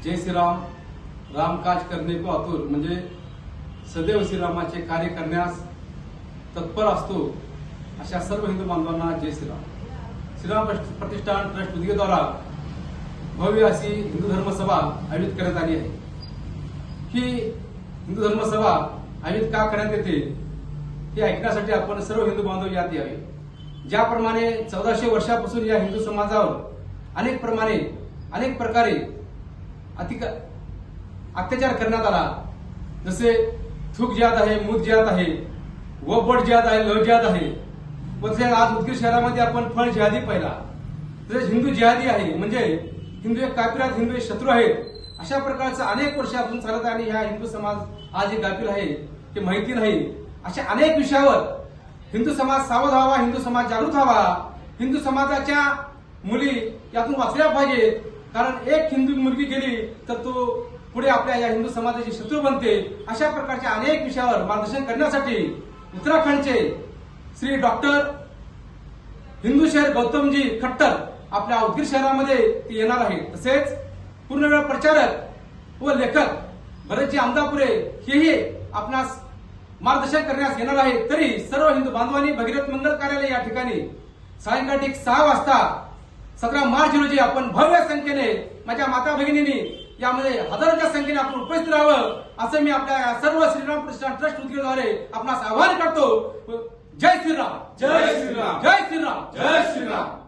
जय श्रीराम, रामकाज करणे को आतुर म्हणजे सदैव श्रीरामाचे कार्य करण्यास तत्पर असतो अशा सर्व हिंदू बांधवांना जय श्रीराम. श्रीराम प्रतिष्ठान ट्रस्ट उदगीर द्वारा भव्य अशी हिंदू धर्मसभा आयोजित करण्यात आली आहे. ही हिंदू धर्मसभा आयोजित का करण्यात येते हे ऐकण्यासाठी आपण सर्व हिंदू बांधव यात यावे. ज्याप्रमाणे 1400 वर्षापासून या हिंदू समाजावर अनेक प्रकारे अत्याचार करण्यात आला. जसे थूक जिहाद आहे, मूत जिहाद आहे, वबड जिहाद आहे, लव जिहाद आहे. व तसेच आज उदगीर शहरामध्ये आपण फळ जिहादी पाहिला. तसेच हिंदू जिहादी आहे म्हणजे हिंदू एक काफिर आहेत, हिंदू एक शत्रू आहेत. अशा प्रकारचं अनेक वर्षापासून चालत आहे आणि ह्या हिंदू समाज आज जे गाफील आहे ते माहिती नाही. अशा अनेक विषयावर हिंदू समाज सावध व्हावा, हिंदू समाज जागृत व्हावा. हिंदू समाजाच्या मुली यातून वाचल्या पाहिजेत. कारण एक हिंदू मुलगी गेली तर तो पुढे आपल्या या हिंदू समाजाची शत्रू बनते. अशा प्रकारच्या अनेक विषयावर मार्गदर्शन करण्यासाठी उत्तराखंडचे श्री डॉक्टर हिंदू शहर गौतमजी खट्टर आपल्या उदगीर शहरामध्ये ते येणार आहे. तसेच पूर्णवेळ प्रचारक व लेखक भरतजी आमदापुरे हेही आपणास मार्गदर्शन करण्यास येणार आहे. तरी सर्व हिंदू बांधवांनी भगीरथ मंगल कार्यालय या ठिकाणी सायंकाळी 6 वाजता 17 मार्च रोजी आपण भव्य संख्येने माझ्या माता भगिनींनी यामध्ये हजारोच्या संख्येने आपण उपस्थित राहावं असं मी आपल्या सर्व श्रीराम प्रतिष्ठान ट्रस्ट उदगीरद्वारे आपणास आवाहन करतो. जय श्रीराम, जय श्रीराम, जय श्रीराम, जय श्रीराम.